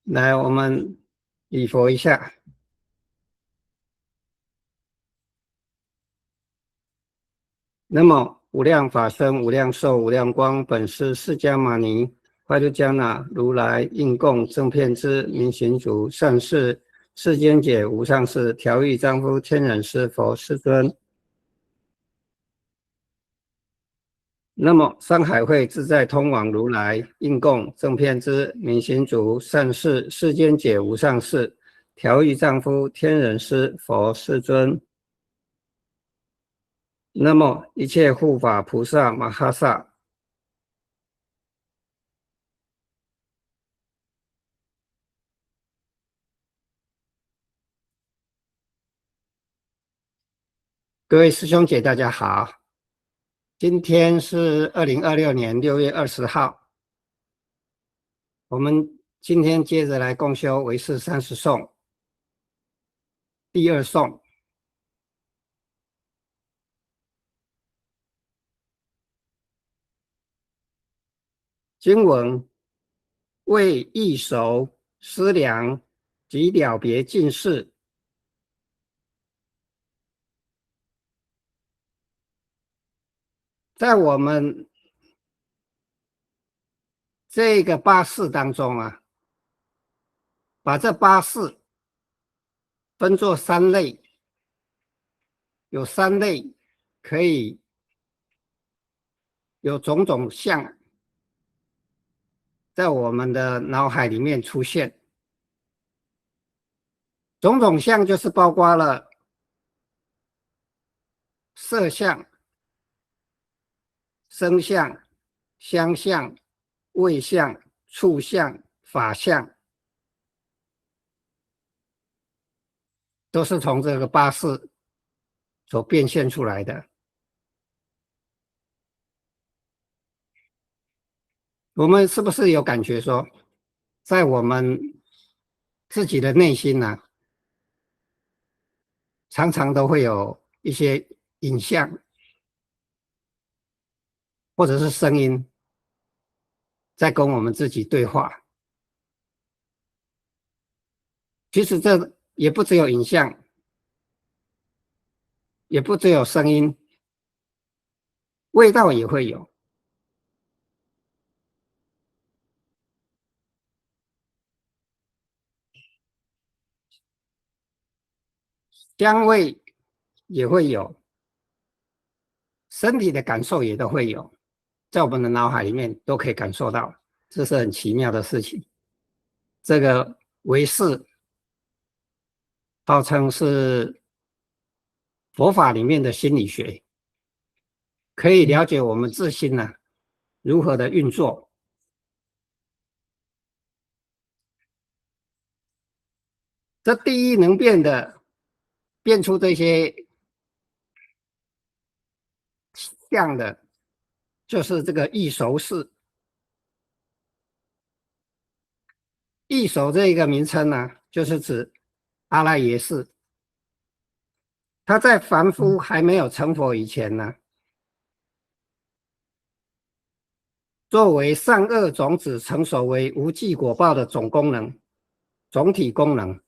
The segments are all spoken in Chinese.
来，我们礼佛一下。那么，无量法身、无量寿、无量光，本师释迦牟尼，快度将那如来应供正遍知明行足善事世间解无上士调御丈夫天人师佛世尊。那么，上海会自在通往如来应供正遍知明行足善事世间解无上士调御丈夫天人师佛世尊。那么一切护法菩萨摩诃萨，各位师兄姐，大家好。今天是2026年6月20号，我们今天接着来共修唯识30颂第2颂。经文为易熟思量及了别尽事，在我们这个八识当中啊，把这八识分作3类，有3类可以有种种相在我们的脑海里面出现。种种相就是包括了色相、声相、香相、味相、触相、法相，都是从这个八识所变现出来的。我们是不是有感觉说，在我们自己的内心呢，常常都会有一些影像或者是声音在跟我们自己对话？其实这也不只有影像，也不只有声音，味道也会有。香味也会有，身体的感受也都会有，在我们的脑海里面都可以感受到，这是很奇妙的事情。这个唯识号称是佛法里面的心理学，可以了解我们自心呢如何的运作。这第一能变的，变出这些相的，就是这个易熟识。易熟这一个名称呢，就是指阿赖耶识。他在凡夫还没有成佛以前呢，作为善恶种子成熟为无记果报的总功能、总体功能，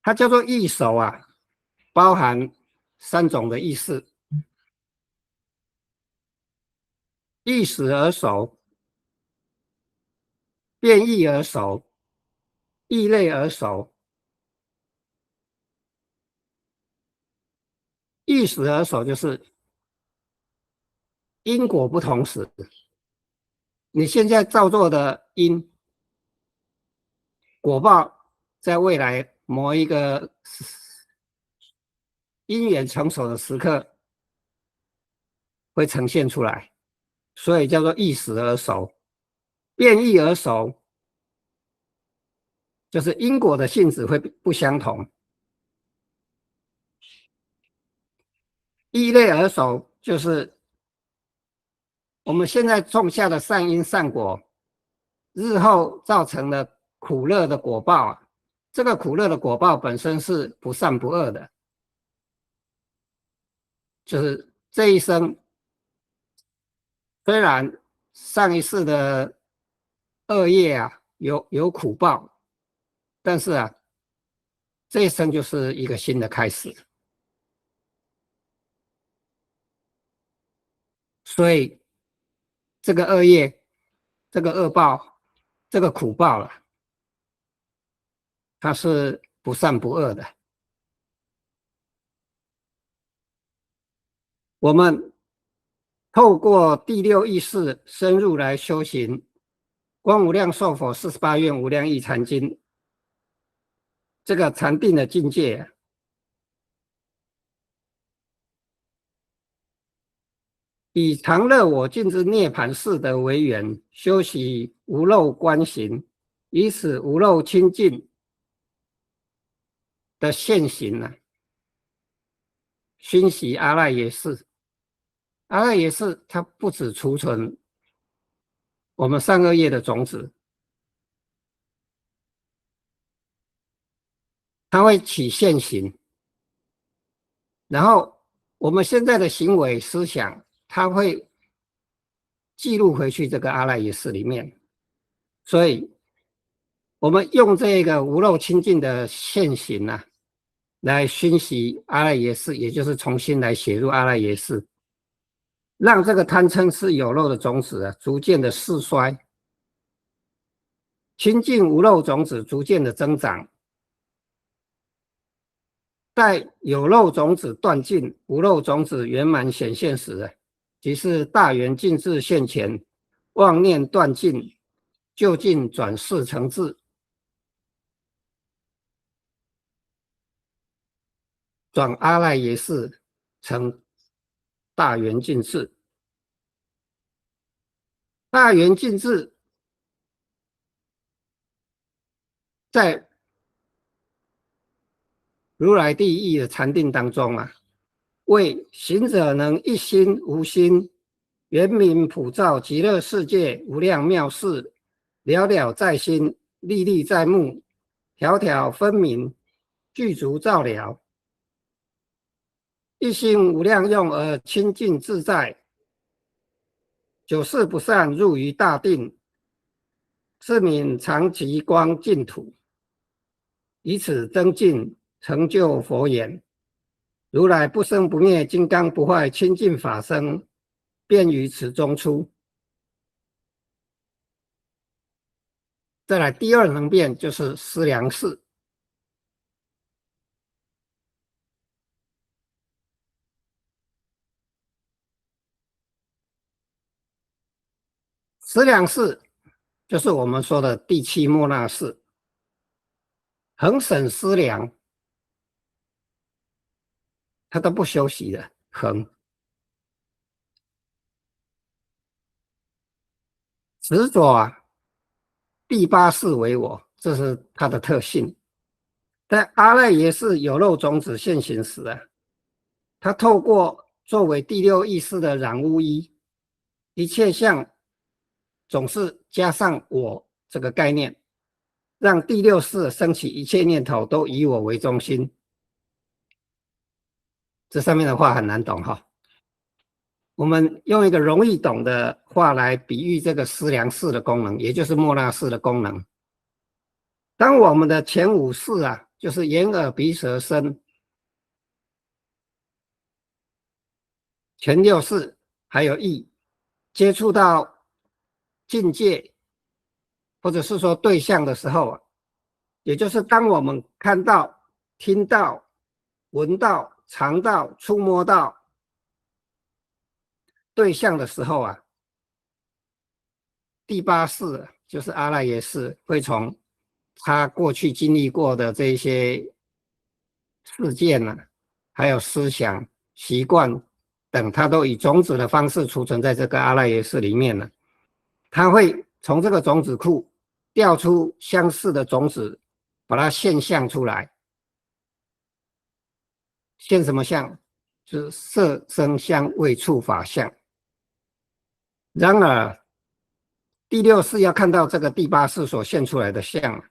它叫做易熟啊，包含3种的意思：易识而熟、变异而熟、异类而熟。易识而熟就是因果不同时，你现在造作的因果报，在未来某一个因缘成熟的时刻会呈现出来，所以叫做易识而熟。变异而熟就是因果的性质会不相同。异类而熟就是我们现在种下的善因善果，日后造成的苦乐的果报啊，这个苦乐的果报本身是不善不恶的，就是这一生虽然上一世的恶业啊，有苦报，但是啊，这一生就是一个新的开始，所以这个恶业、这个恶报、这个苦报了，它是不善不恶的。我们透过第六意识深入来修行《观无量寿佛48愿无量义禅经》这个禅定的境界，以常乐我净之涅盘四德为缘，修习无漏观行，以使无漏清净的现行呢，熏习阿赖耶识。阿赖耶识它不只储存我们善恶业的种子，它会起现行，然后我们现在的行为思想，它会记录回去这个阿赖耶识里面。所以我们用这个无漏清净的现行啊，来熏习阿赖耶识，也就是重新来写入阿赖耶识，让这个贪嗔痴有漏的种子啊，逐渐的逝衰，清净无漏种子逐渐的增长。待有漏种子断尽，无漏种子圆满显现时，即是大圆净智现前，妄念断尽，究竟转世成智。转阿赖耶识成大圆净智。大圆净智在如来第一义的禅定当中啊，为行者能一心无心，圆明普照极乐世界无量妙事，了了在心，历历在目，条条分明，具足照了。一心无量用而清净自在，久视不散入于大定，是名常寂光净土，以此增进成就佛言。如来不生不灭，金刚不坏，清净法身，便于此中出。再来第二能变就是思量事。思量事就是我们说的第七莫那事，恒审思量，他都不休息的恒。执着啊，第八识为我，这是它的特性。在阿赖耶识有漏种子现行时啊，它透过作为第六意识的染污衣，一切相总是加上我这个概念，让第六识升起一切念头都以我为中心。这上面的话很难懂哈，我们用一个容易懂的话来比喻这个思量识的功能，也就是莫那识的功能。当我们的前五识啊，就是眼耳鼻舌身，前六识还有意，接触到境界或者是说对象的时候啊，也就是当我们看到、听到、闻到、尝到、触摸到对象的时候啊，第八识就是阿赖耶识会从他过去经历过的这些事件呢、还有思想、习惯等，它都以种子的方式储存在这个阿赖耶识里面了。它会从这个种子库调出相似的种子，把它现象出来。现什么相？就是色、声、香、味、触、法相。然而，第六识要看到这个第八识所现出来的相，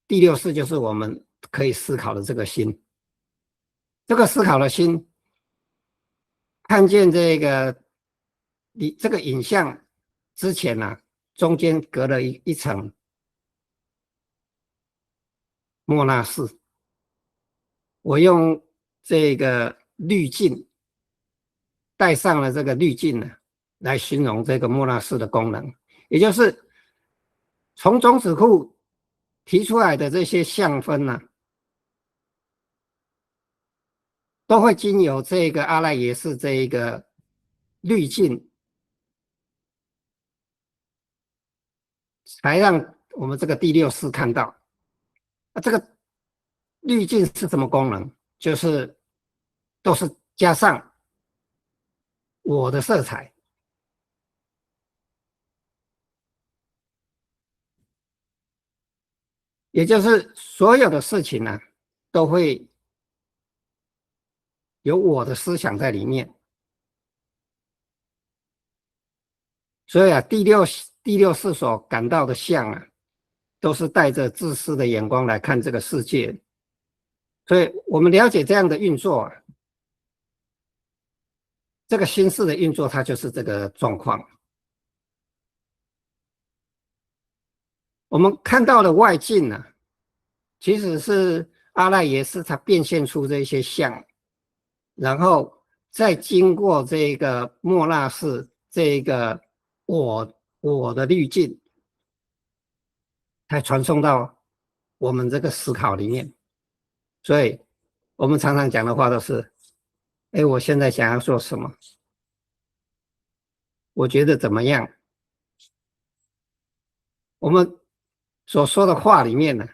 第六识就是我们可以思考的这个心。这个思考的心，看见这个你这个影像之前呢、中间隔了一层莫纳斯，我用这个滤镜带上了这个滤镜呢，来形容这个莫纳斯的功能，也就是从种子库提出来的这些相分呢、都会经由这个阿赖耶识这一个滤镜，才让我们这个第六识看到。这个滤镜是什么功能？就是都是加上我的色彩，也就是所有的事情呢、都会有我的思想在里面。所以啊，第六识所感到的相啊，都是带着自私的眼光来看这个世界。所以我们了解这样的运作啊，这个心识的运作，它就是这个状况。我们看到的外境呢、其实是阿赖耶识它变现出这些相，然后再经过这个莫那识这个我的滤镜，才传送到我们这个思考里面。所以我们常常讲的话都是：哎，我现在想要做什么？我觉得怎么样？我们所说的话里面呢，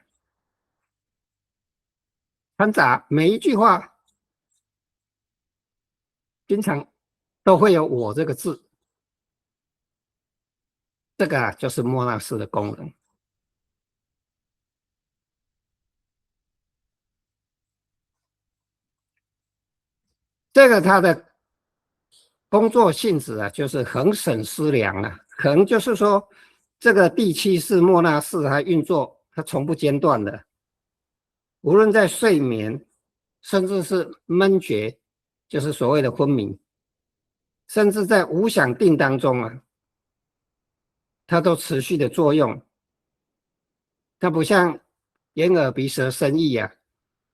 掺杂每一句话，经常都会有"我"这个字，这个啊就是莫那斯的功能。这个它的工作性质啊，就是恒审思量啊，恒就是说这个第七识莫那识它运作，它从不间断的，无论在睡眠，甚至是闷觉，就是所谓的昏迷，甚至在无想定当中啊，它都持续的作用。它不像眼耳鼻舌身意啊，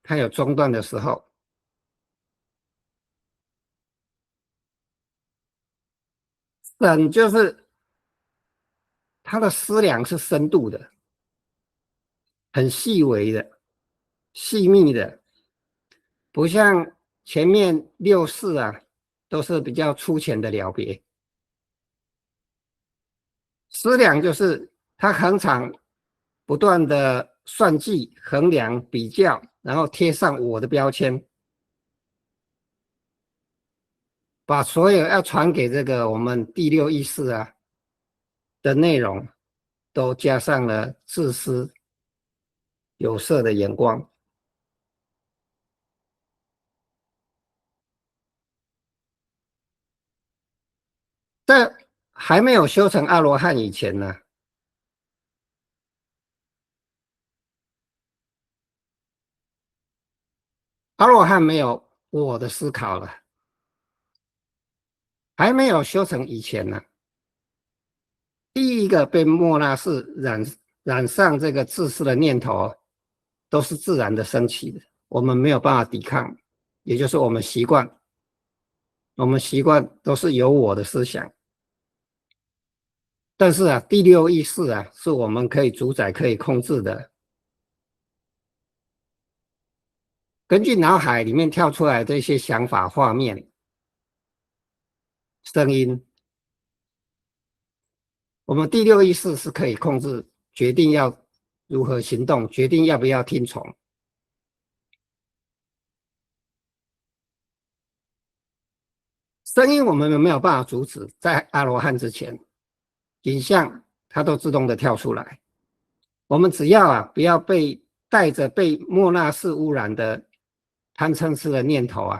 它有中断的时候。审就是它的思量是深度的，很细微的、细密的，不像前面六识啊，都是比较粗浅的了别。思量就是它很长不断的算计、衡量、比较，然后贴上我的标签，把所有要传给这个我们第六意识啊的内容，都加上了自私有色的眼光。在还没有修成阿罗汉以前呢，阿罗汉没有我的思考了，还没有修成以前呢，第一个被莫那识染上这个自私的念头，都是自然的升起的，我们没有办法抵抗，也就是我们习惯都是有我的思想。但是啊，第六意识啊，是我们可以主宰、可以控制的。根据脑海里面跳出来的一些想法、画面、声音，我们第六意识是可以控制，决定要如何行动，决定要不要听从。声音我们没有办法阻止，在阿罗汉之前，影像它都自动的跳出来。我们只要不要带着被莫那识污染的贪嗔痴的念头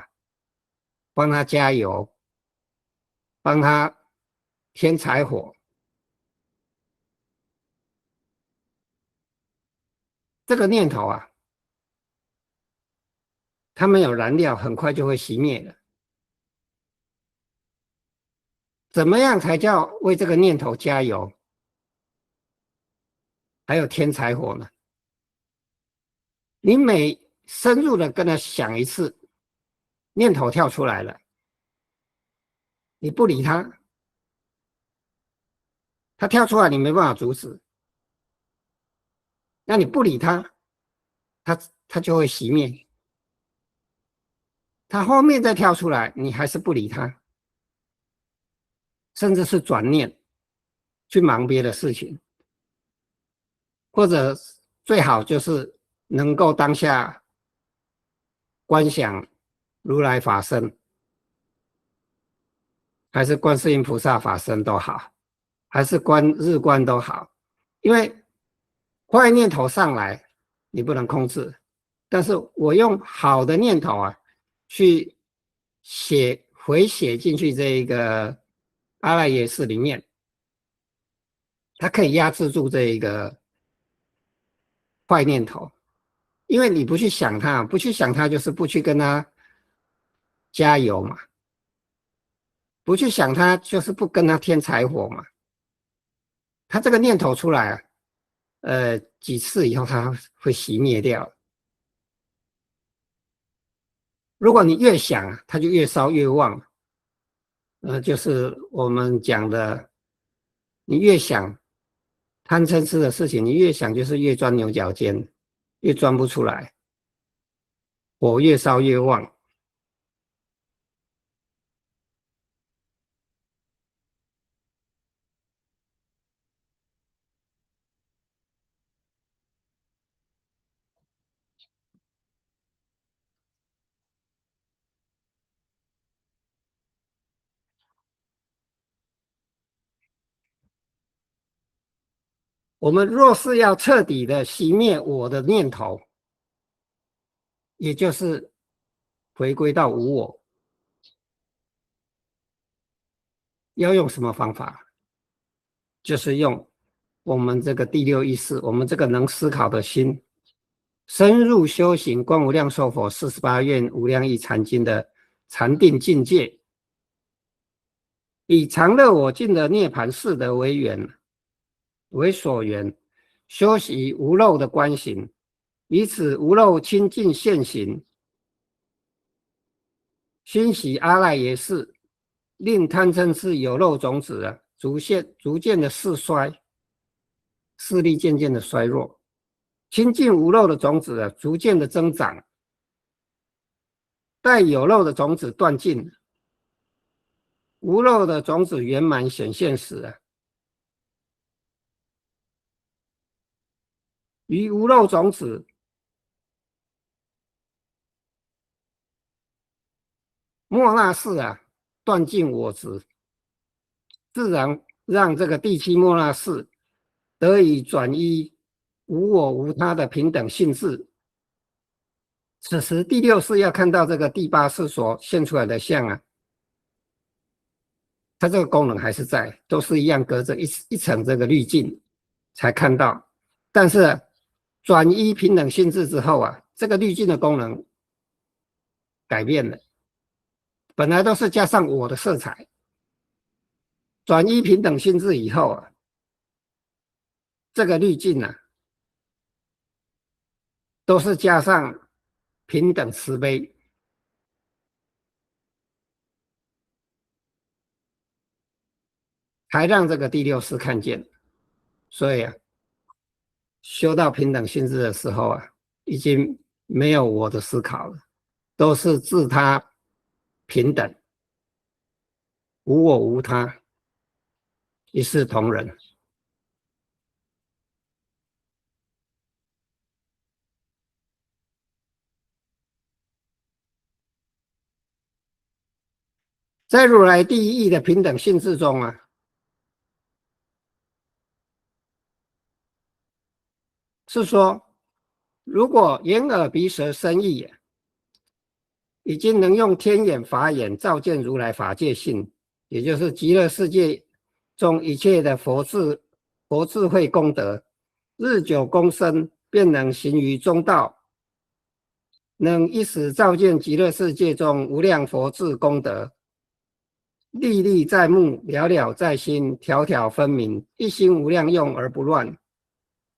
帮他加油，帮他添柴火。这个念头它没有燃料，很快就会熄灭了。怎么样才叫为这个念头加油？还有添柴火呢？你每深入的跟他想一次，念头跳出来了，你不理他，他跳出来你没办法阻止，那你不理他，他就会熄灭。他后面再跳出来，你还是不理他，甚至是转念去忙别的事情，或者最好就是能够当下观想如来法身，还是观世音菩萨法身都好，还是观日观都好，因为坏念头上来你不能控制，但是我用好的念头啊去回写进去这一个阿赖耶识里面，它可以压制住这一个坏念头，因为你不去想它，不去想它就是不去跟它加油嘛，不去想它就是不跟它添柴火嘛。它这个念头出来啊，几次以后它会熄灭掉。如果你越想，它就越烧越旺。就是我们讲的，你越想贪嗔痴的事情，你越想就是越钻牛角尖，越钻不出来，火越烧越旺。我们若是要彻底的熄灭我的念头，也就是回归到无我，要用什么方法？就是用我们这个第六意识，我们这个能思考的心，深入修行观无量寿佛48愿无量义禅经的禅定境界，以常乐我净的涅盘四德为缘，为所缘，修习无漏的观行，以此无漏清净现行，熏习阿赖耶识，令贪嗔痴有漏种子啊，逐渐的逝衰，势力渐渐的衰弱，清净无漏的种子啊，逐渐的增长，待有漏的种子断尽，无漏的种子圆满显现时啊，于无漏种子末那识啊，断尽我执，自然让这个第七末那识得以转依无我无他的平等性质。此时第六识要看到这个第八识所现出来的相啊，它这个功能还是在，都是一样隔着一层这个滤镜才看到。但是转依平等性质之后啊，这个滤镜的功能改变了，本来都是加上我的色彩，转依平等性质以后啊，这个滤镜啊，都是加上平等慈悲，才让这个第六识看见。所以啊，修到平等性质的时候啊，已经没有我的思考了，都是自他平等，无我无他，一视同仁。在如来第一义的平等性质中啊，是说，如果眼耳鼻舌身意已经能用天眼法眼照见如来法界性，也就是极乐世界中一切的佛智慧功德，日久功深，便能行于中道，能一时照见极乐世界中无量佛智功德，历历在目，了了在心，条条分明，一心无量用而不乱，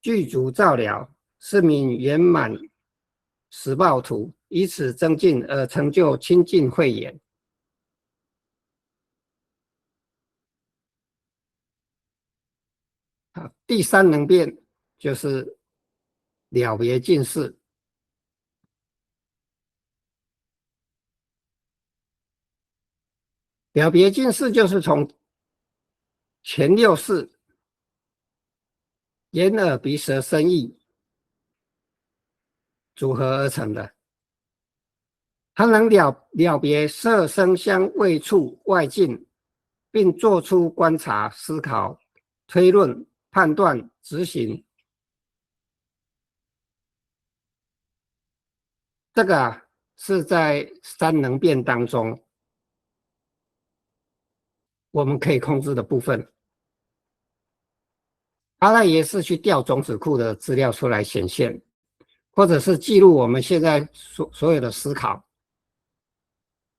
具足照了，是名圆满实报图，以此增进而成就清净慧眼。好，第三能变就是了别尽事。了别尽事就是从前六识眼耳鼻舌身意组合而成的，它能了别色声香味触外境，并做出观察、思考、推论、判断、执行。这个是在三能变当中我们可以控制的部分。阿赖耶识去调种子库的资料出来显现，或者是记录我们现在所有的思考、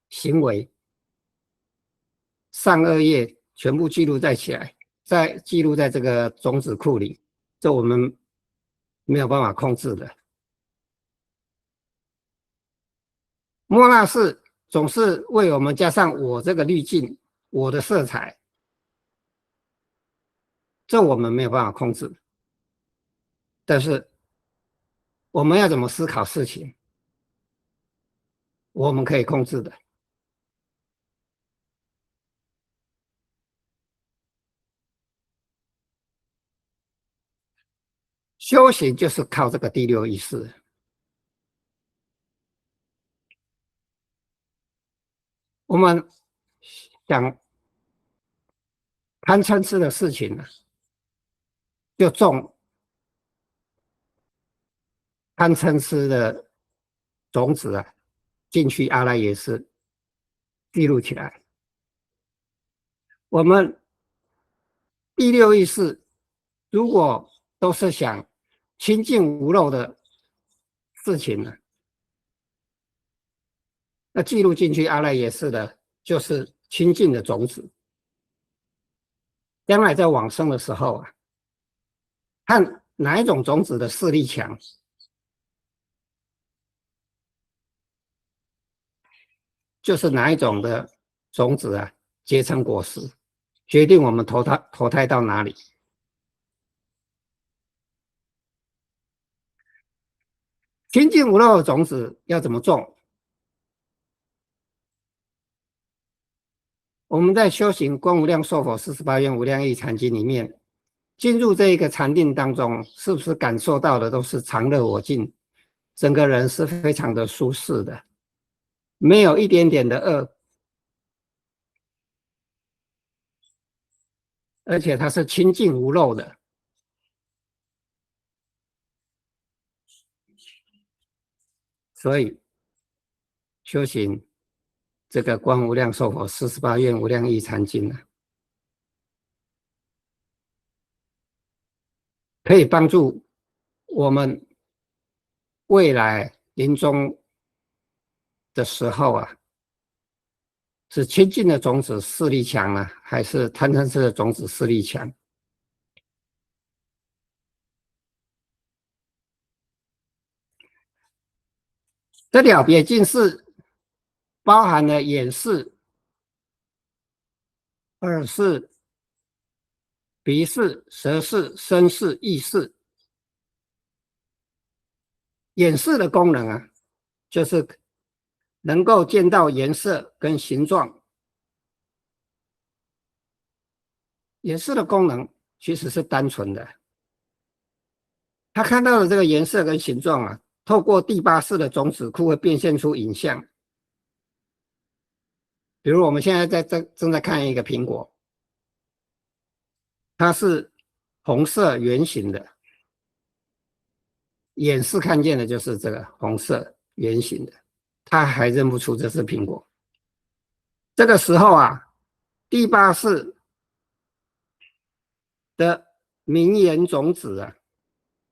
行为、善恶业，全部记录在起来，再记录在这个种子库里，这我们没有办法控制的。莫那识总是为我们加上我这个滤镜、我的色彩，这我们没有办法控制。但是我们要怎么思考事情，我们可以控制的。修行就是靠这个第六意识。我们想贪嗔痴的事情呢，就种贪嗔痴的种子啊，进去阿赖耶识记录起来。我们第六意识如果都是想清净无漏的事情呢，那记录进去阿赖耶识的就是清净的种子。将来在往生的时候啊，看哪一种种子的势力强，就是哪一种的种子啊结成果实，决定我们投胎到哪里。清净无漏的种子要怎么种？我们在修行观无量寿佛48愿无量义禅经里面，进入这一个禅定当中，是不是感受到的都是常乐我净？整个人是非常的舒适的，没有一点点的恶，而且它是清净无漏的。所以修行这个观无量寿佛48愿无量义禅经啊，可以帮助我们未来临终的时候啊，是清净的种子势力强呢，还是贪嗔痴的种子势力强？这了别尽是包含了眼识、耳识、鼻识、舌识、身识、意识。眼识的功能啊，就是能够见到颜色跟形状。眼识的功能其实是单纯的，他看到的这个颜色跟形状啊，透过第八识的种子库会变现出影像。比如我们现在正在看一个苹果，它是红色圆形的，眼识看见的就是这个红色圆形的，它还认不出这是苹果。这个时候啊，第八识的名言种子啊，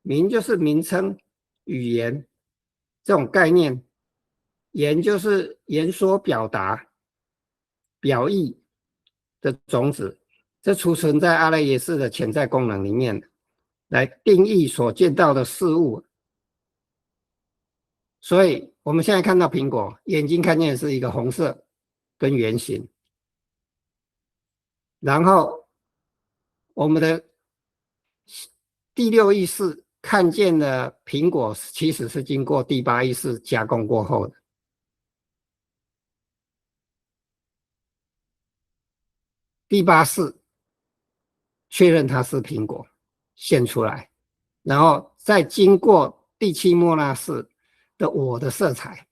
名就是名称、语言这种概念，言就是言说表达、表意，的种子，这储存在阿赖耶识的潜在功能里面，来定义所见到的事物。所以我们现在看到苹果，眼睛看见的是一个红色跟圆形，然后我们的第六意识看见的苹果，其实是经过第八意识加工过后的。第八识确认它是苹果，现出来，然后再经过第七莫那识的我的色彩，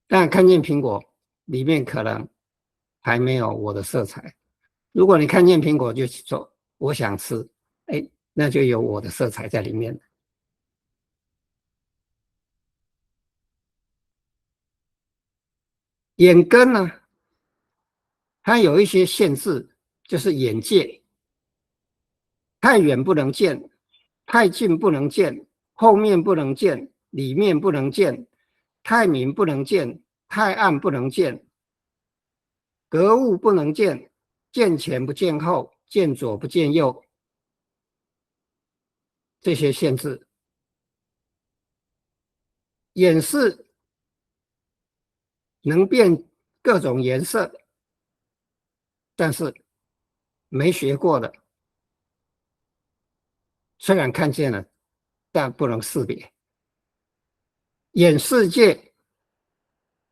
但看见苹果里面可能还没有我的色彩。如果你看见苹果就说我想吃，哎，那就有我的色彩在里面。眼根呢，它有一些限制，就是眼界，太远不能见，太近不能见，后面不能见，里面不能见，太明不能见，太暗不能见，格物不能见，见前不见后，见左不见右，这些限制。眼视能变各种颜色，但是没学过的，虽然看见了，但不能识别。眼视界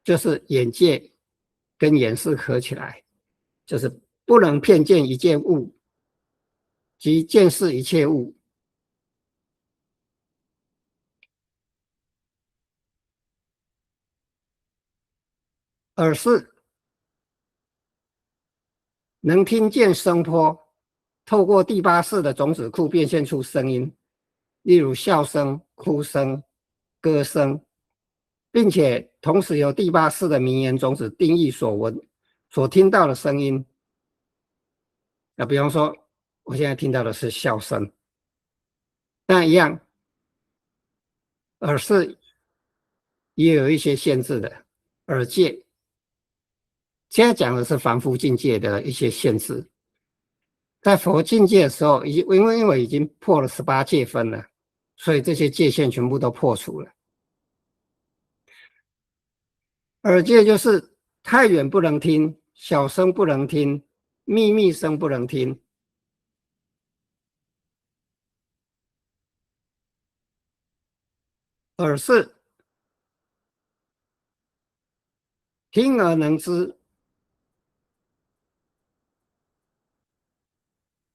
就是眼界跟眼视合起来，就是不能骗见一件物，即见识一切物。耳视能听见声波，透过第八识的种子库变现出声音，例如笑声、哭声、歌声，并且同时由第八识的名言种子定义所闻、所听到的声音。比方说，我现在听到的是笑声，但一样，耳视也有一些限制的，耳界。现在讲的是凡夫境界的一些限制，在佛境界的时候，因为已经破了18界分了，所以这些界限全部都破除了。耳界就是太远不能听，小声不能听，秘密声不能听。耳是听而能知，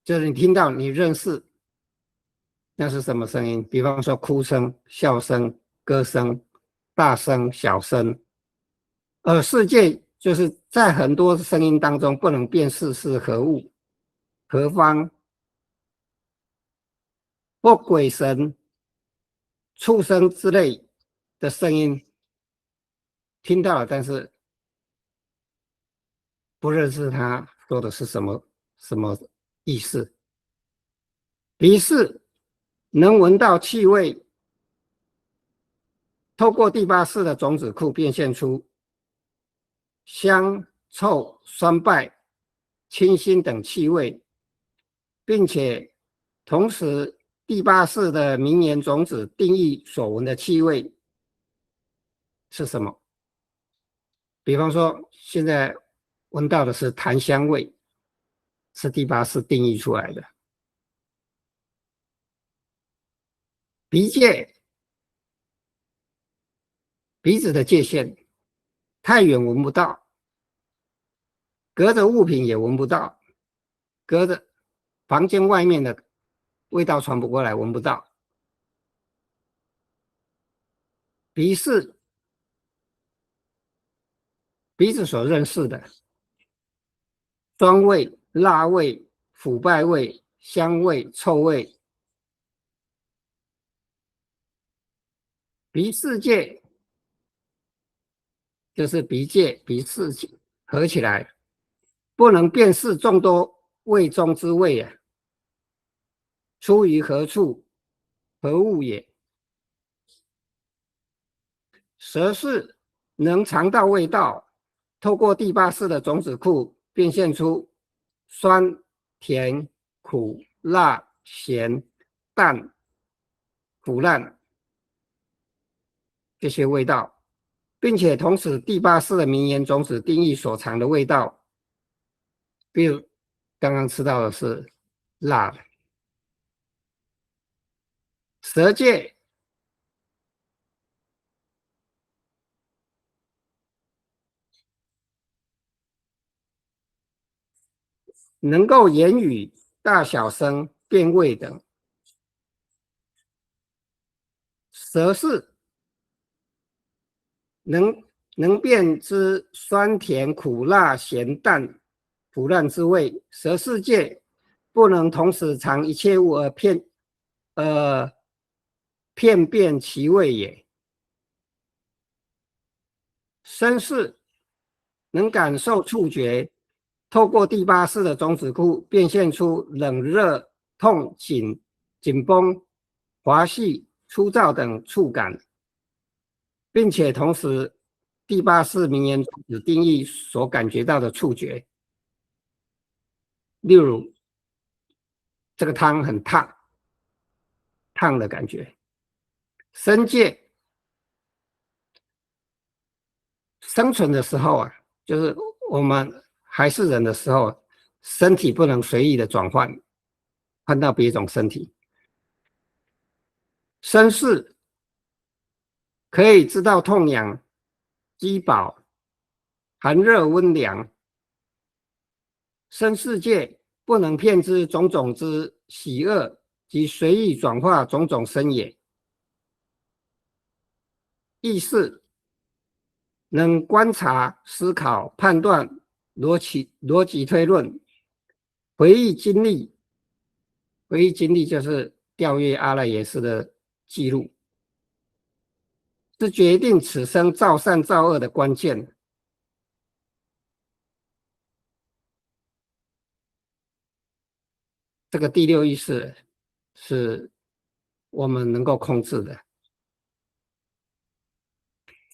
就是你听到你认识那是什么声音，比方说哭声、笑声、歌声、大声、小声。耳世界就是在很多声音当中不能辨识是何物、何方或鬼神、畜生之类的声音听到了，但是不认识他说的是什么意思。鼻是能闻到气味，透过第八识的种子库变现出香、臭、酸败、清新等气味，并且同时第八识的名言种子定义所闻的气味是什么。比方说，现在闻到的是檀香味，是第八识定义出来的。鼻界，鼻子的界限太远闻不到，隔着物品也闻不到，隔着房间外面的味道传不过来，闻不到。鼻是鼻子所认识的酸味、辣味、腐败味、香味、臭味。鼻世界就是鼻界、鼻世界合起来，不能辨识众多味中之味啊，出于何处，何物也？舌是能尝到味道，透过第八世的种子库变现出酸、甜、苦、辣、咸、淡、腐烂这些味道，并且同时第八世的名言种子定义所藏的味道，比如刚刚吃到的是辣的，舌界能够言语、大小声、变味等，舌是能能辨知酸甜苦辣咸淡腐烂之味，舌世界不能同时尝一切物而片辨其味也。身是能感受触觉，透过第八世的种子库变现出冷热、痛、紧绷、滑细、粗糙等触感，并且同时第八世名言种子定义所感觉到的触觉，例如这个汤很烫，烫的感觉。身界生存的时候啊，就是我们还是人的时候，身体不能随意的转换到别种身体。身世可以知道痛痒、饥饱、寒热温凉。身世界不能骗知种种之喜恶及随意转化种种身也。意识能观察、思考、判断、逻辑推论。回忆经历，回忆经历就是调阅阿赖耶识的记录，是决定此生造善造恶的关键。这个第六意识是我们能够控制的。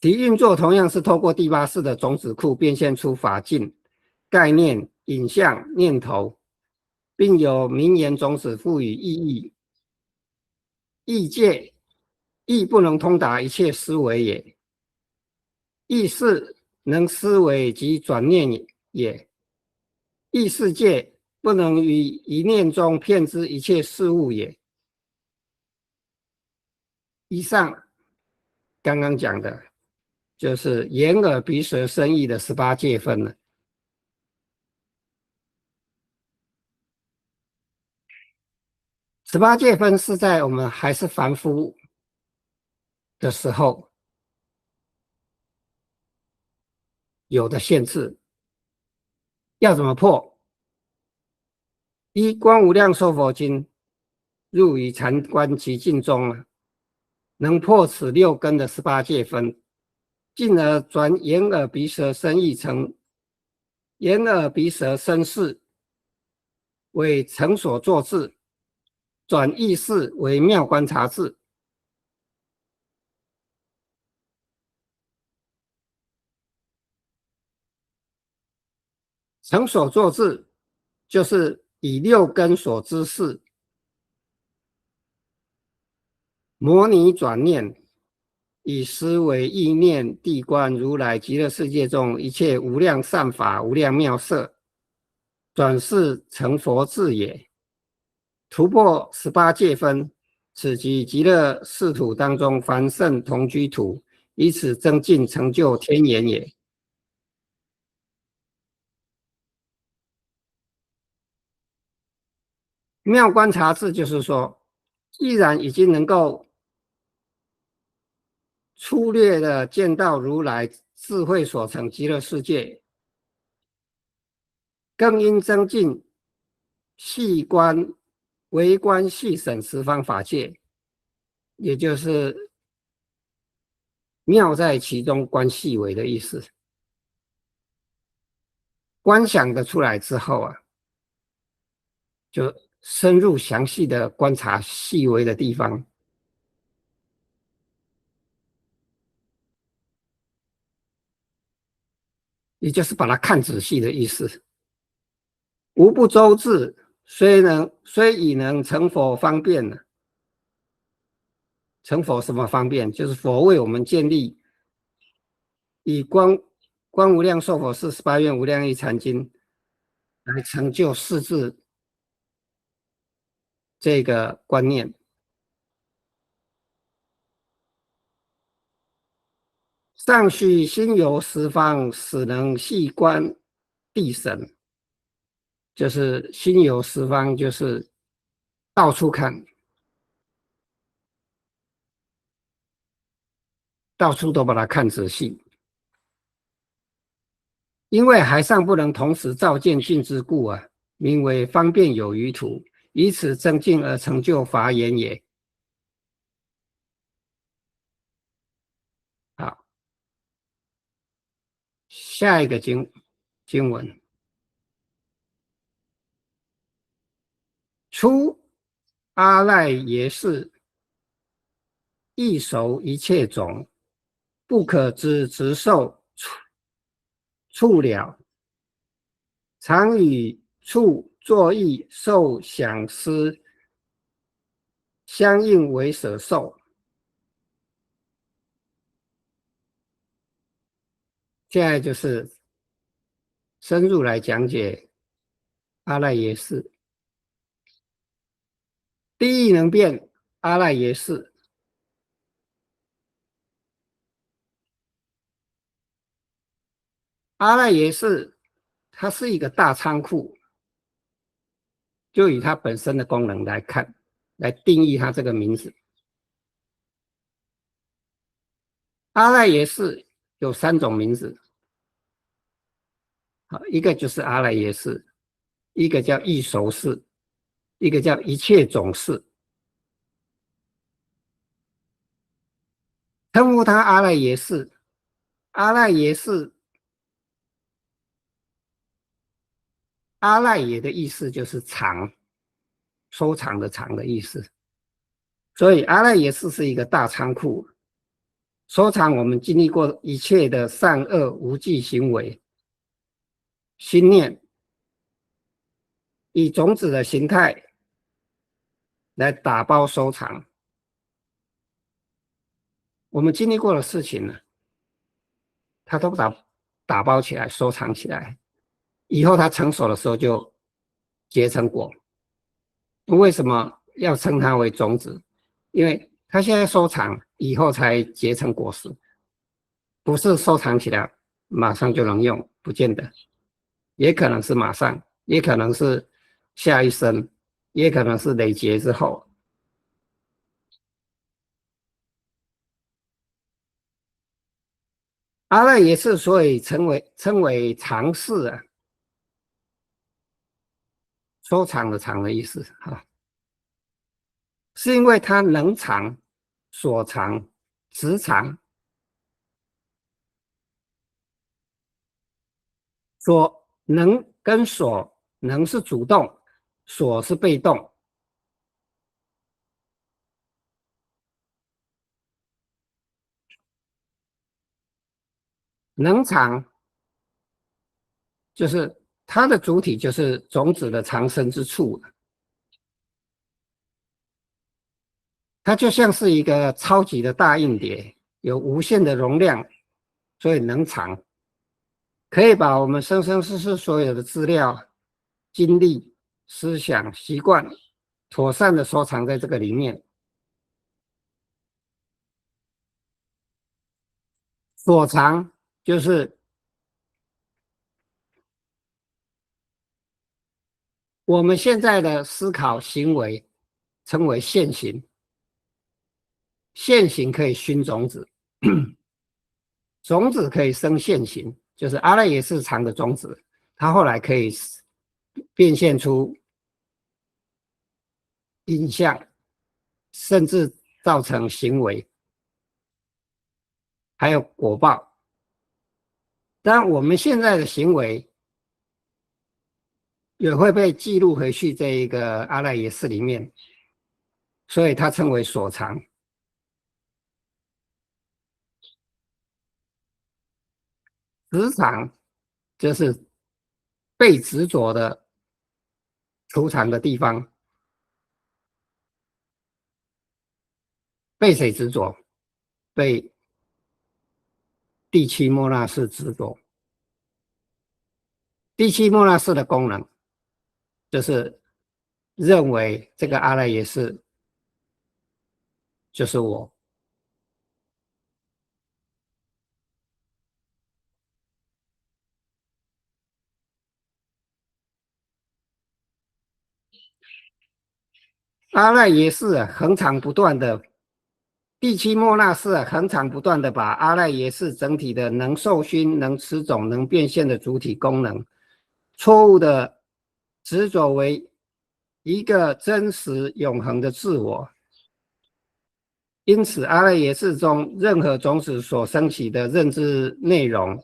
其运作同样是透过第八世的种子库变现出法境、概念、影像、念头，并由名言种子赋予意义。意界亦不能通达一切思维也，意识能思维及转念也，意识界不能于一念中骗知一切事物也。以上刚刚讲的就是眼耳鼻舌身意的18界分了。18界分是在我们还是凡夫的时候有的限制，要怎么破？依《观无量寿佛经》入于禅观其境中，能破此六根的18界分，进而转眼耳鼻舌身意成眼耳鼻舌身识为成所作智，转意识为妙观察智。成所作智就是以六根所知事模拟转念，以思维意念谛观如来极乐世界中一切无量善法无量妙色，转世成佛智也。突破18界分，此即极乐世土当中凡圣同居土，以此增进成就天眼也。妙观察智就是说，既然已经能够粗略的见到如来智慧所成极乐世界，更应增进细观、微观、细审十方法界，也就是妙在其中，观细微的意思。观想的出来之后啊，就深入详细的观察细微的地方。也就是把它看仔细的意思。无不周至，虽已能成佛方便了。成佛什么方便？就是佛为我们建立以观无量寿佛48愿无量义禅经来成就四字这个观念。上须心游十方，使能细观地神。就是心游十方，就是到处看，到处都把它看仔细。因为海上不能同时照见镜之故啊，名为方便有余图，以此增进而成就法眼也。好，下一个经文：出阿赖耶识，亦熟一切种，不可知直受触了，常与触作意受想思相应为舍受。现在就是深入来讲解阿赖耶识。第一能变阿赖耶识，阿赖耶识它是一个大仓库，就以它本身的功能来看，来定义它这个名字。阿赖耶识有三种名字，好，一个就是阿赖耶识，一个叫异熟识，一个叫一切种识。称呼它阿赖耶识，阿赖耶识，阿赖耶的意思就是藏，收藏的藏的意思。所以阿赖耶识是一个大仓库，收藏我们经历过一切的善恶无记行为、心念，以种子的形态来打包收藏。我们经历过的事情呢，它都打包起来，收藏起来，以后它成熟的时候就结成果。为什么要称它为种子？因为它现在收藏，以后才结成果实，不是收藏起来马上就能用，不见得，也可能是马上，也可能是下一生，也可能是累劫之后。阿赖耶识所以称为藏识啊，收藏的藏的意思啊，是因为它能藏、所藏、直藏。所能跟所能是主动，所是被动。能藏就是它的主体就是种子的藏身之处，它就像是一个超级的大硬碟，有无限的容量，所以能藏，可以把我们生生世世所有的资料、经历、思想、习惯，妥善的收藏在这个里面。所藏就是我们现在的思考行为，称为现行。现行可以熏种子，种子可以生现行，就是阿赖耶识藏的种子，它后来可以变现出影像，甚至造成行为，还有果报。但我们现在的行为也会被记录回去这一个阿赖耶识里面，所以它称为所藏。时常就是被执着的储藏的地方。被谁执着？被第七莫那识执着。第七莫那识的功能就是认为这个阿赖耶识就是我。阿赖耶识啊，恒常不断的，第七莫那识啊，恒常不断的把阿赖耶识整体的能受熏、能持种、能变现的主体功能，错误的执着为一个真实永恒的自我。因此，阿赖耶识中任何种子所升起的认知内容，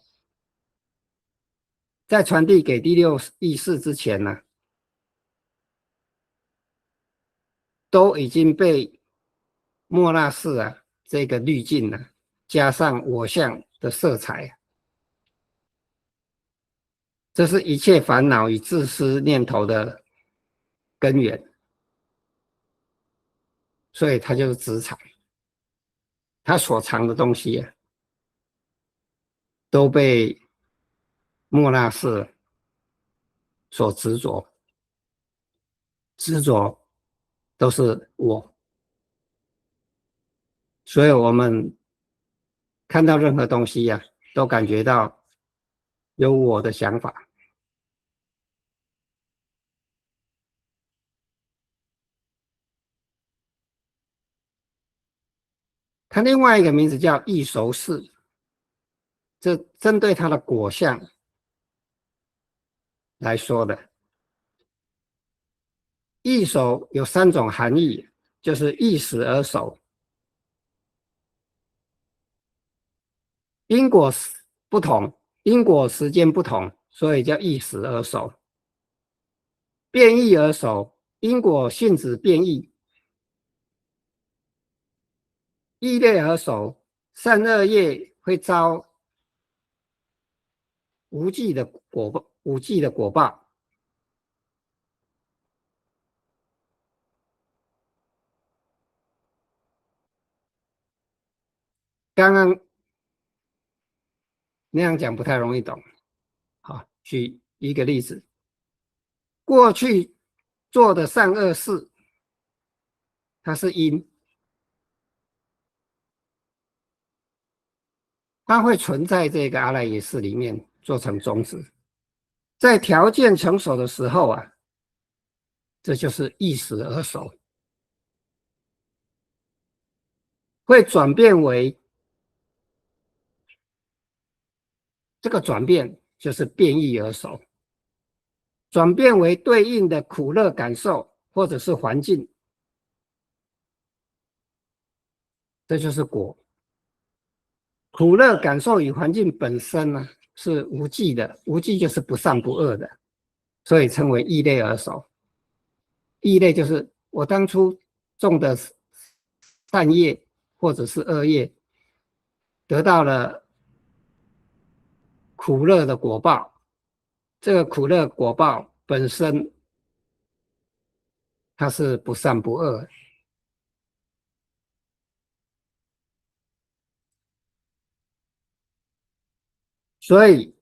在传递给第六意识之前呢，都已经被莫那识啊这个滤镜呢，加上我相的色彩，这是一切烦恼与自私念头的根源。所以它就是执藏，它所藏的东西啊，都被莫那识所执着，执着都是我。所以我们看到任何东西呀、都感觉到有我的想法。它另外一个名字叫异熟识，这针对它的果相来说的。异熟有三种含义，就是异时而熟，因果不同，因果时间不同，所以叫异时而熟。变异而熟，因果性质变异，异类而熟，善恶业会遭无记的果报。刚刚那样讲不太容易懂。好，举一个例子，过去做的善恶事，它是因，它会存在这个阿赖耶识里面做成种子，在条件成熟的时候啊，这就是一时而熟，会转变为这个转变就是变异而熟，转变为对应的苦乐感受或者是环境，这就是果。苦乐感受与环境本身呢是无记的，无记就是不善不恶的，所以称为异类而熟。异类就是我当初种的善业或者是恶业，得到了苦乐的果报，这个苦乐果报本身它是不善不恶，所以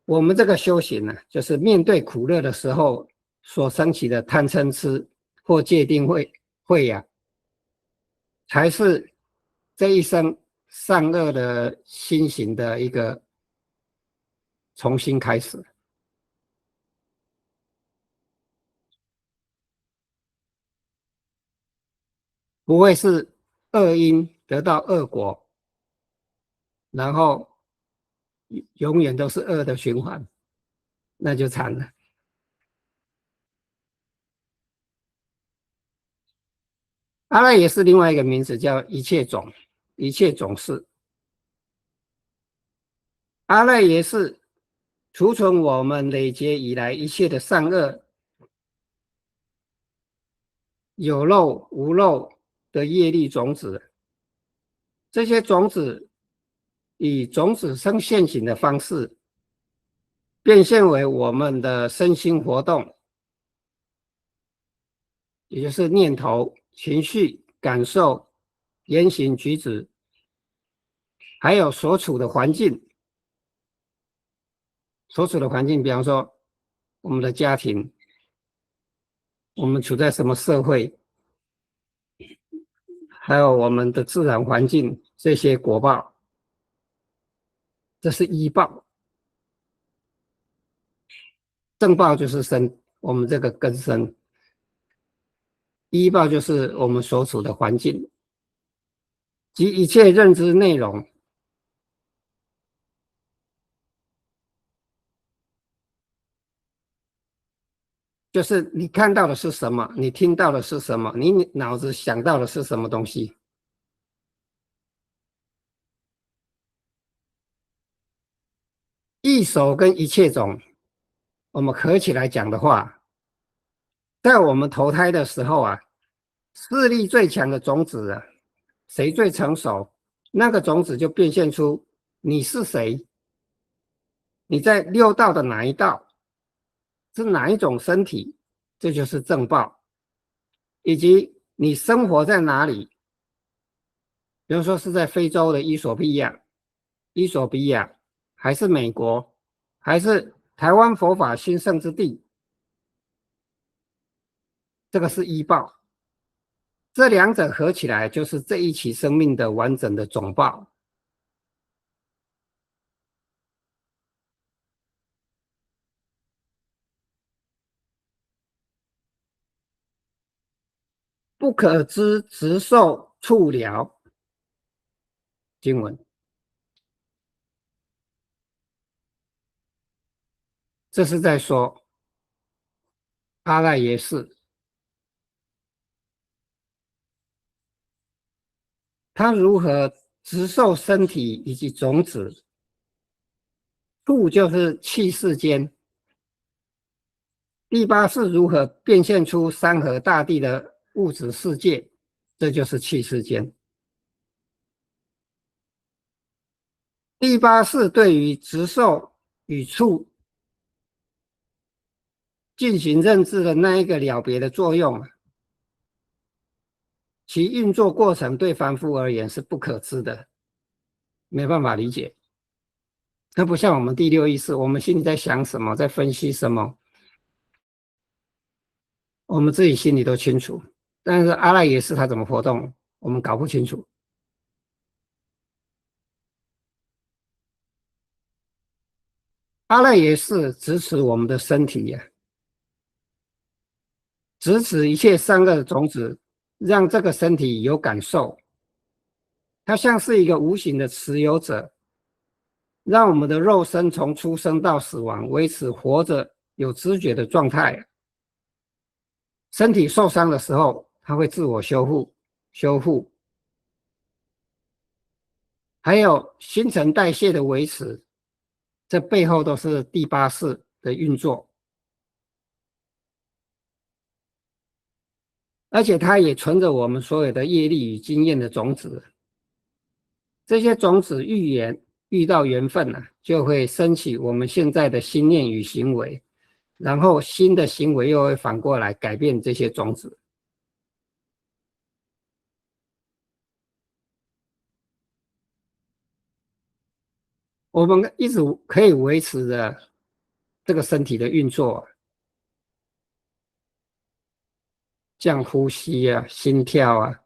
我们这个修行呢，就是面对苦乐的时候所升起的贪嗔痴或戒定慧呀、才是这一生善恶的心行的一个重新开始，不会是恶因得到恶果，然后永远都是恶的循环，那就惨了。阿赖也是另外一个名字，叫一切种，一切种是。阿赖耶是储存我们累劫以来一切的善恶，有漏无漏的业力种子，这些种子以种子生现行的方式变现为我们的身心活动，也就是念头、情绪、感受、言行举止，还有所处的环境。所处的环境，比方说我们的家庭，我们处在什么社会，还有我们的自然环境，这些果报，这是依报。正报就是生，我们这个根生；依报就是我们所处的环境及一切认知内容。就是你看到的是什么，你听到的是什么，你脑子想到的是什么东西。一手跟一切种，我们合起来讲的话，在我们投胎的时候啊，势力最强的种子啊，谁最成熟，那个种子就变现出你是谁，你在六道的哪一道，是哪一种身体，这就是正报，以及你生活在哪里，比如说是在非洲的伊索比亚，还是美国，还是台湾佛法兴盛之地，这个是依报。这两者合起来就是这一期生命的完整的总报。不可知直受触疗经文，这是在说阿赖耶识，他如何直受身体以及种子，触就是气世间，第八是如何变现出山河大地的物质世界，这就是气世间。第八是对于直受与触进行认知的那一个了别的作用，其运作过程对凡夫而言是不可知的，没办法理解。它不像我们第六意识，我们心里在想什么，在分析什么，我们自己心里都清楚。但是阿赖耶识它怎么活动，我们搞不清楚。阿赖耶识支持我们的身体呀，支持一切善恶的种子，让这个身体有感受。它像是一个无形的持有者，让我们的肉身从出生到死亡维持活着有知觉的状态。身体受伤的时候，它会自我修复，还有新陈代谢的维持，这背后都是第八识的运作，而且它也存着我们所有的业力与经验的种子。这些种子遇到缘分了，就会升起我们现在的心念与行为，然后新的行为又会反过来改变这些种子。我们一直可以维持着这个身体的运作，像呼吸啊、心跳啊、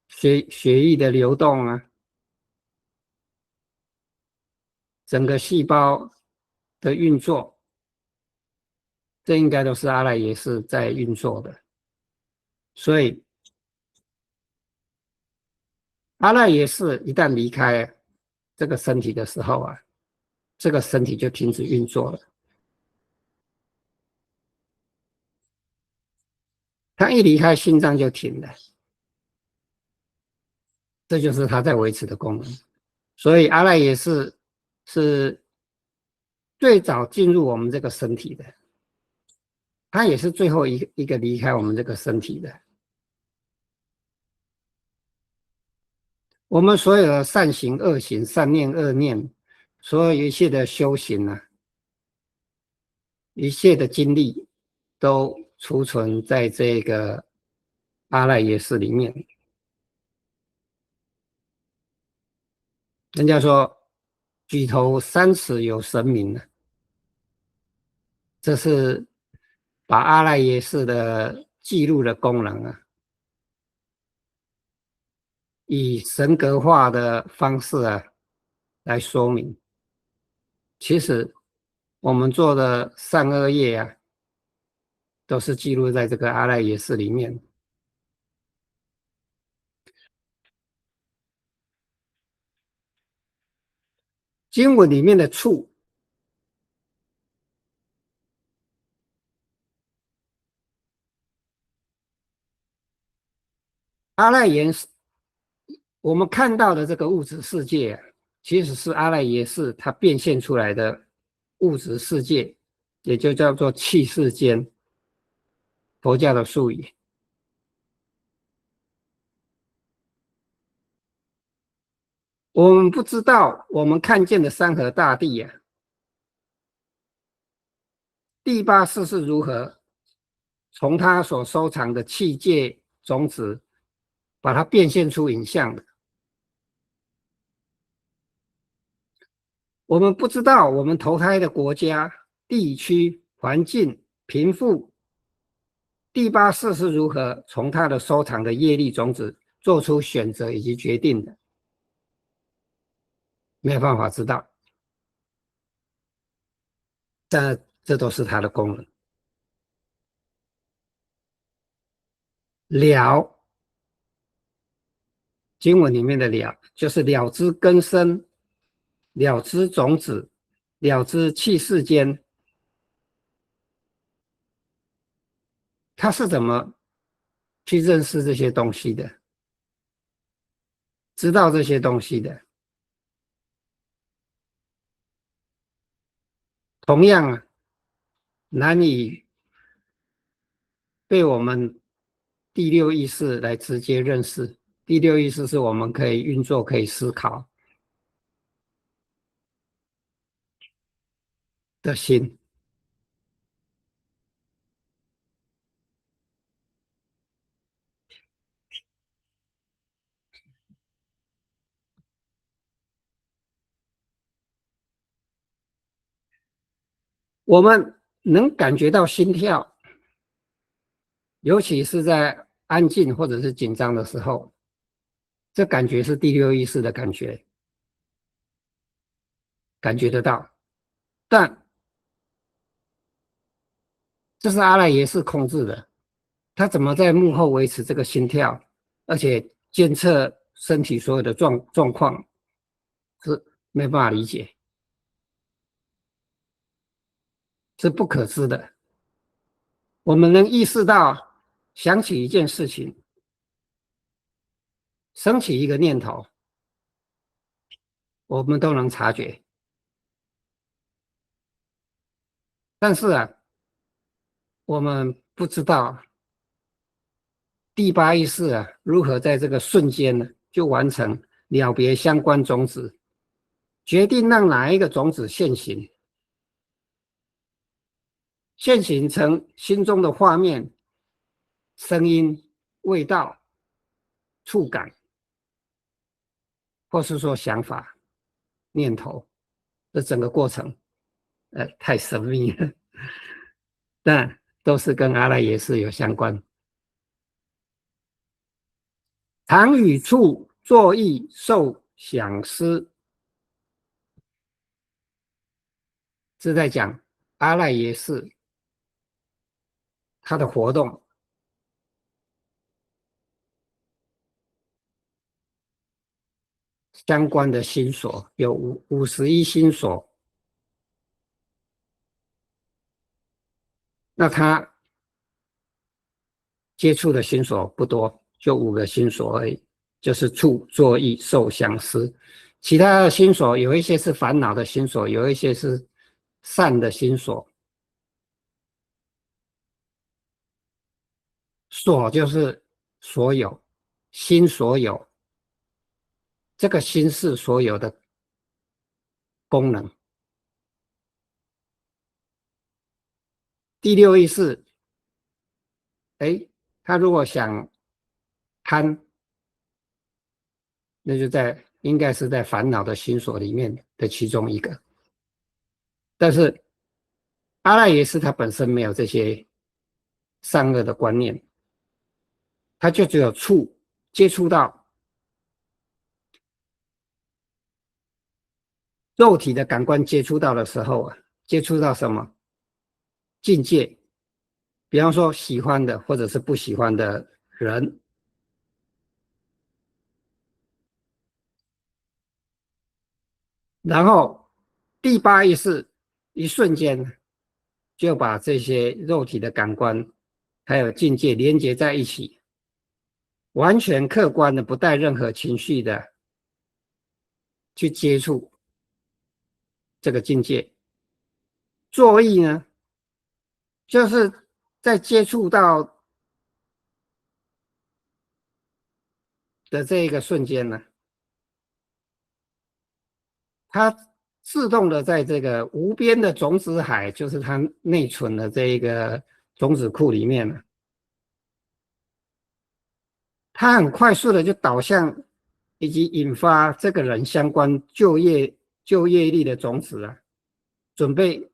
血液的流动啊，整个细胞的运作，这应该都是阿赖耶识在运作的。所以阿赖耶识一旦离开这个身体的时候啊，这个身体就停止运作了。它一离开，心脏就停了，这就是它在维持的功能。所以阿赖耶识是最早进入我们这个身体的，它也是最后一个离开我们这个身体的。我们所有的善行、恶行、善念、恶念，所有一切的修行啊，一切的经历都储存在这个阿赖耶识里面。人家说举头三尺有神明啊，这是把阿赖耶识的记录的功能啊，以神格化的方式啊来说明。其实我们做的善恶业啊，都是记录在这个阿赖耶识里面。经文里面的处，阿赖耶识，我们看到的这个物质世界啊，其实是阿赖耶识它变现出来的物质世界，也就叫做气世间，佛教的术语。我们不知道，我们看见的山河大地啊，第八世是如何从他所收藏的器界种子，把它变现出影像的。我们不知道我们投胎的国家、地区、环境、贫富，第八世是如何从他的收藏的业力种子做出选择以及决定的，没有办法知道，但这都是他的功能。了，经文里面的了，就是了知根生，了知种子，了知气世间，他是怎么去认识这些东西的，知道这些东西的。同样啊，难以被我们第六意识来直接认识。第六意识是我们可以运作、可以思考的心。我们能感觉到心跳，尤其是在安静或者是紧张的时候，这感觉是第六意识的感觉，感觉得到。但这是阿赖耶识控制的，他怎么在幕后维持这个心跳，而且监测身体所有的状况，是没办法理解，是不可知的。我们能意识到，想起一件事情，升起一个念头，我们都能察觉。但是啊，我们不知道第八意识啊如何在这个瞬间呢就完成了别相关种子，决定让哪一个种子现行，现形成心中的画面、声音、味道、触感，或是说想法、念头，这整个过程，太神秘了，但都是跟阿赖耶识有相关。常与处作意受想思，是在讲阿赖耶识它的活动相关的心所，有51心所。那他接触的心所不多，就5个心所而已，就是处、作、意、受、想、思。其他的心所有一些是烦恼的心所，有一些是善的心所。所就是所有，心所有，这个心是所有的功能。第六意识，哎，他如果想贪，那就应该是在烦恼的心所里面的其中一个。但是阿赖耶识他本身没有这些善恶的观念，他就只有触接触到肉体的感官接触到的时候啊，接触到什么境界？比方说喜欢的或者是不喜欢的人，然后第八意识一瞬间就把这些肉体的感官还有境界连接在一起，完全客观的不带任何情绪的去接触这个境界。作意呢，就是在接触到的这一个瞬间呢，它自动的在这个无边的种子海，就是它内存的这一个种子库里面呢，它很快速的就导向以及引发这个人相关就业力的种子啊，准备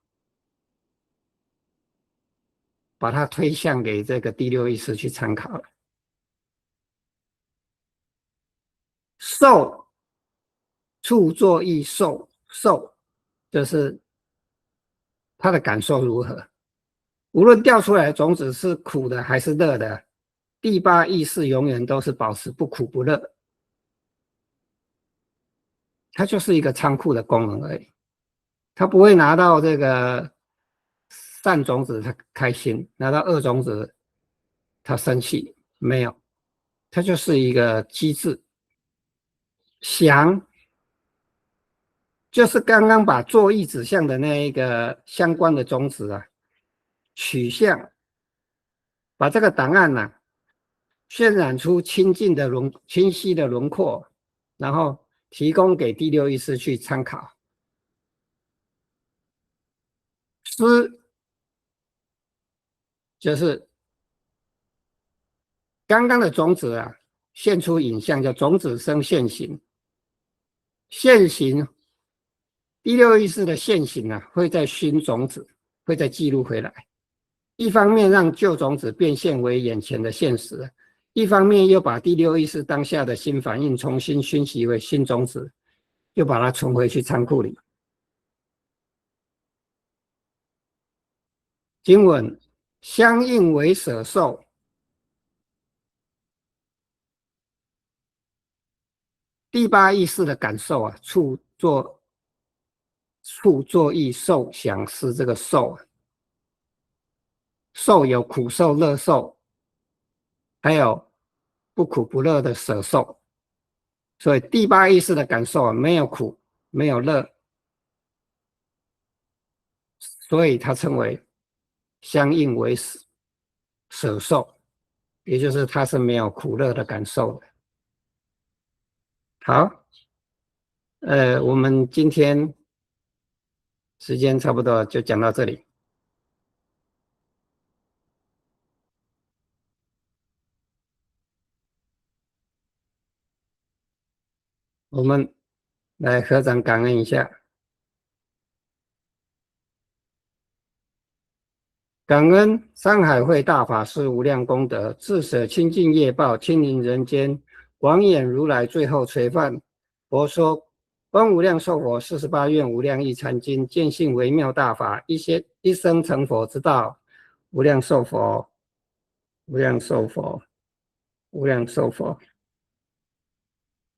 把它推向给这个第六意识去参考了。受触作意受，就是他的感受如何。无论掉出来的种子是苦的还是乐的，第八意识永远都是保持不苦不乐，它就是一个仓库的功能而已。它不会拿到这个善种子它开心，拿到恶种子它生气，没有，它就是一个机制。想就是刚刚把作意指向的那一个相关的种子啊，取向，把这个档案呢、渲染出清晰的轮廓，然后提供给第六意识去参考。思就是刚刚的种子啊，现出影像叫种子生现行，现行第六意识的现行啊，会在熏种子，会再记录回来。一方面让旧种子变现为眼前的现实，一方面又把第六意识当下的新反应重新熏习为新种子，又把它存回去仓库里。经文相应为舍受，第八意识的感受啊，触作意受想思这个受啊，受有苦受、乐受，还有不苦不乐的舍受。所以第八意识的感受啊，没有苦，没有乐，所以它称为相应为舍受，也就是它是没有苦乐的感受的。好，我们今天时间差不多就讲到这里。我们来合掌感恩一下，感恩上海会大法师无量功德，自舍清净业报，亲临人间，广演如来最后垂范。佛说观无量寿佛48愿无量义禅经，见性微妙大法，一生成佛之道。无量寿佛，无量寿佛，无量寿佛。